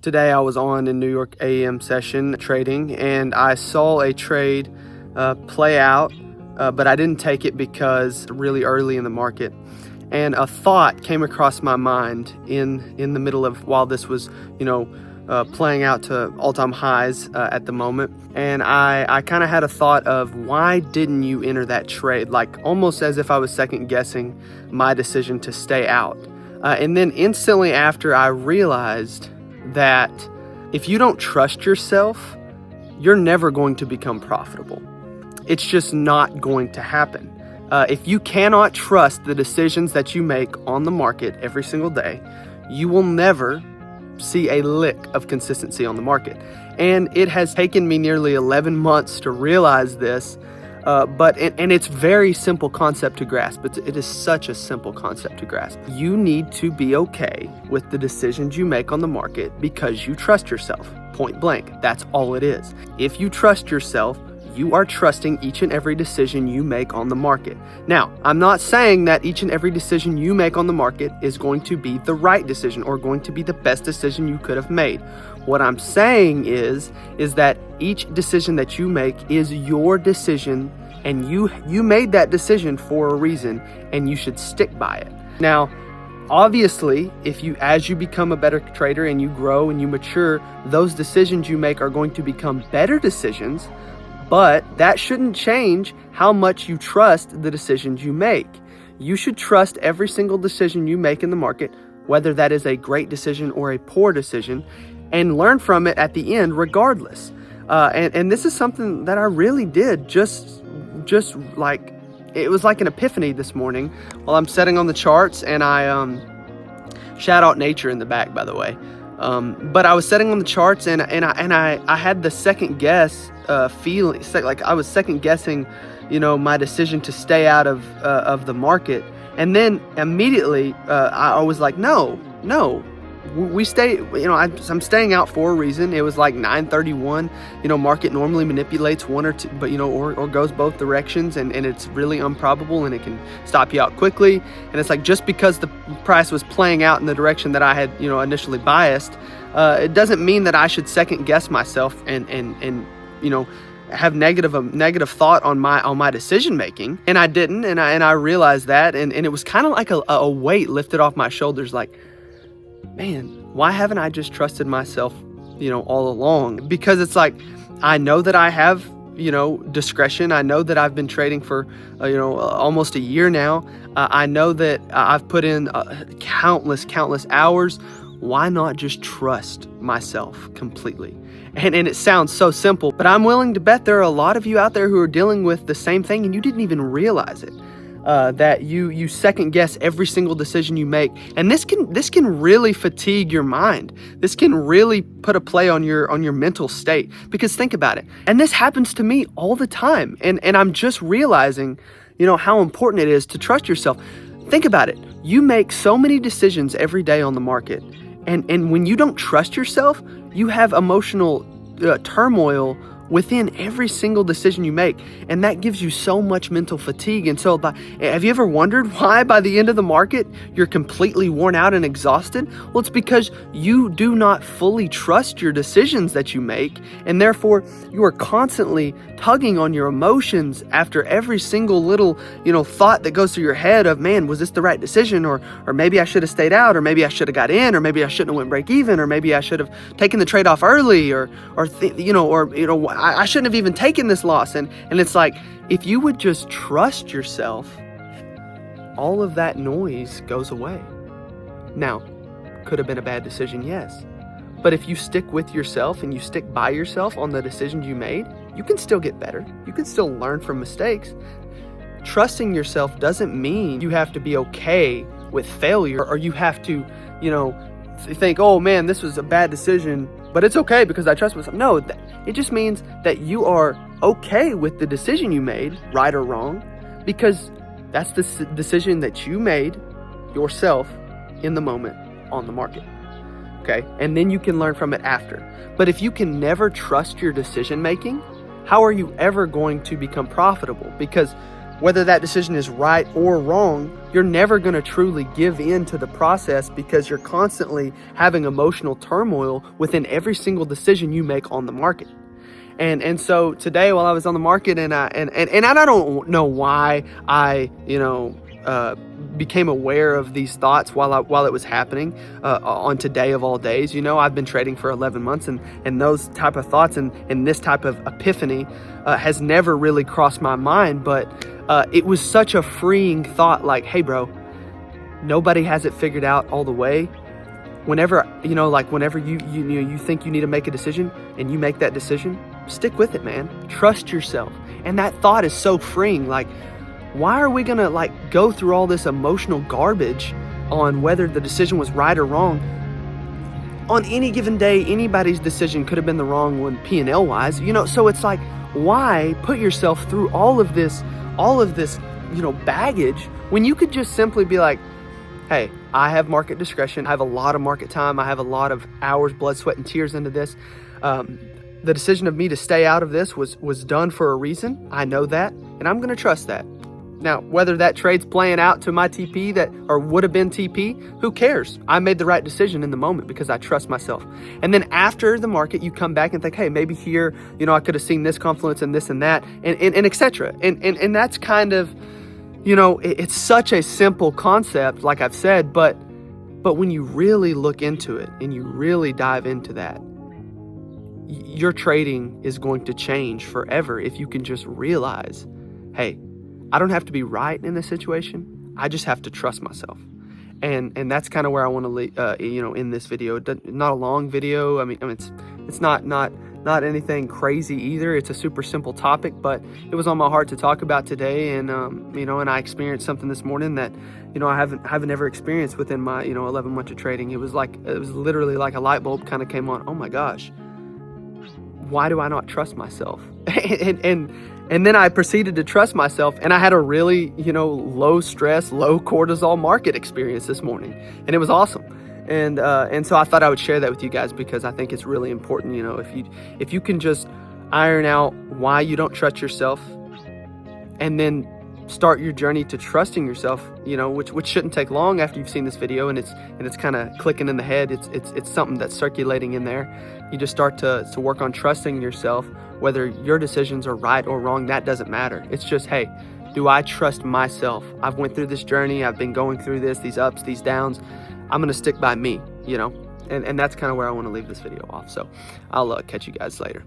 Today I was on in New York AM session trading, and I saw a trade play out, but I didn't take it because really early in the market. And a thought came across my mind in the middle of while this was, playing out to all-time highs at the moment. And I kind of had a thought of, why didn't you enter that trade? Like almost as if I was second guessing my decision to stay out. And then instantly after, I realized that if you don't trust yourself, you're never going to become profitable. It's just not going to happen. If you cannot trust the decisions that you make on the market every single day, you will never see a lick of consistency on the market. And it has taken me nearly 11 months to realize this, but it's very simple concept to grasp. It is such a simple concept to grasp. You need to be okay with the decisions you make on the market because you trust yourself. Point blank. That's all it is. If you trust yourself, you are trusting each and every decision you make on the market. Now, I'm not saying that each and every decision you make on the market is going to be the right decision or going to be the best decision you could have made. What I'm saying is that each decision that you make is your decision, and you made that decision for a reason, and you should stick by it. Now, obviously, as you become a better trader and you grow and you mature, those decisions you make are going to become better decisions. But that shouldn't change how much you trust the decisions you make. You should trust every single decision you make in the market, whether that is a great decision or a poor decision, and learn from it at the end regardless. And this is something that I really did just like, it was like an epiphany this morning while I'm setting on the charts, and I shout out nature in the back, by the way. But I was setting on the charts, and I had the second guess feeling, like I was second guessing, my decision to stay out of the market. And then immediately I was like, no, we stay. I'm staying out for a reason. It was like 9:31. Market normally manipulates one or two, but or goes both directions, and it's really improbable, and it can stop you out quickly. And it's like, just because the price was playing out in the direction that I had initially biased, it doesn't mean that I should second guess myself and have negative thought on my decision making. And I didn't, and I realized that, and it was kind of like a weight lifted off my shoulders. Like, man, why haven't I just trusted myself, all along? Because it's like, I know that I have, discretion. I know that I've been trading for, almost a year now. I know that I've put in countless hours. Why not just trust myself completely? And it sounds so simple, but I'm willing to bet there are a lot of you out there who are dealing with the same thing, and you didn't even realize it. That you second guess every single decision you make, and this can really fatigue your mind. This can really put a play on your mental state, because think about it. And this happens to me all the time, and I'm just realizing, how important it is to trust yourself. Think about it. You make so many decisions every day on the market, and when you don't trust yourself, you have emotional turmoil within every single decision you make, and that gives you so much mental fatigue. And so, have you ever wondered why by the end of the market you're completely worn out and exhausted? Well, it's because you do not fully trust your decisions that you make, and therefore you are constantly tugging on your emotions after every single little thought that goes through your head of, man, was this the right decision, or maybe I should have stayed out, or maybe I should have got in, or maybe I shouldn't have went break even, or maybe I should have taken the trade off early, or I shouldn't have even taken this loss. And it's like, if you would just trust yourself, all of that noise goes away. Now, could have been a bad decision, yes. But if you stick with yourself and you stick by yourself on the decisions you made, you can still get better. You can still learn from mistakes. Trusting yourself doesn't mean you have to be okay with failure, or you have to, think, oh man, this was a bad decision, but it's okay because I trust myself. No, it just means that you are okay with the decision you made, right or wrong, because that's the decision that you made yourself in the moment on the market. Okay? And then you can learn from it after. But if you can never trust your decision making, how are you ever going to become profitable? Because whether that decision is right or wrong, you're never going to truly give in to the process because you're constantly having emotional turmoil within every single decision you make on the market. And so today, while I was on the market, and I don't know why I became aware of these thoughts while it was happening on today of all days. I've been trading for 11 months, and those type of thoughts and this type of epiphany has never really crossed my mind. But it was such a freeing thought, like, hey, bro, nobody has it figured out all the way. Whenever you think you need to make a decision and you make that decision, stick with it, man. Trust yourself. And that thought is so freeing. Like, why are we gonna go through all this emotional garbage on whether the decision was right or wrong? On any given day, anybody's decision could have been the wrong one, P&L wise. So it's like, why put yourself through all of this baggage when you could just simply be like, hey, I have market discretion. I have a lot of market time. I have a lot of hours, blood, sweat, and tears into this. The decision of me to stay out of this was done for a reason. I know that, and I'm going to trust that. Now, whether that trade's playing out to my TP or would have been TP, who cares? I made the right decision in the moment because I trust myself. And then after the market, you come back and think, hey, maybe here, I could have seen this confluence and this and that, and et cetera. And that's kind of, it's such a simple concept, like I've said, but when you really look into it and you really dive into that, your trading is going to change forever if you can just realize, hey, I don't have to be right in this situation. I just have to trust myself. And that's kind of where I want to leave, in this video. Not a long video. I mean, it's not anything crazy either. It's a super simple topic, but it was on my heart to talk about today. And and I experienced something this morning that I haven't ever experienced within my 11 months of trading. It was literally like a light bulb kind of came on. Oh my gosh, why do I not trust myself? And then I proceeded to trust myself, and I had a really, low stress, low cortisol market experience this morning, and it was awesome. And so I thought I would share that with you guys because I think it's really important. If you can just iron out why you don't trust yourself, and then start your journey to trusting yourself, which shouldn't take long after you've seen this video, and it's kind of clicking in the head. It's something that's circulating in there. You just start to work on trusting yourself. Whether your decisions are right or wrong, that doesn't matter. It's just, hey, do I trust myself? I've went through this journey. I've been going through these ups, these downs. I'm going to stick by me, and that's kind of where I want to leave this video off. So I'll catch you guys later.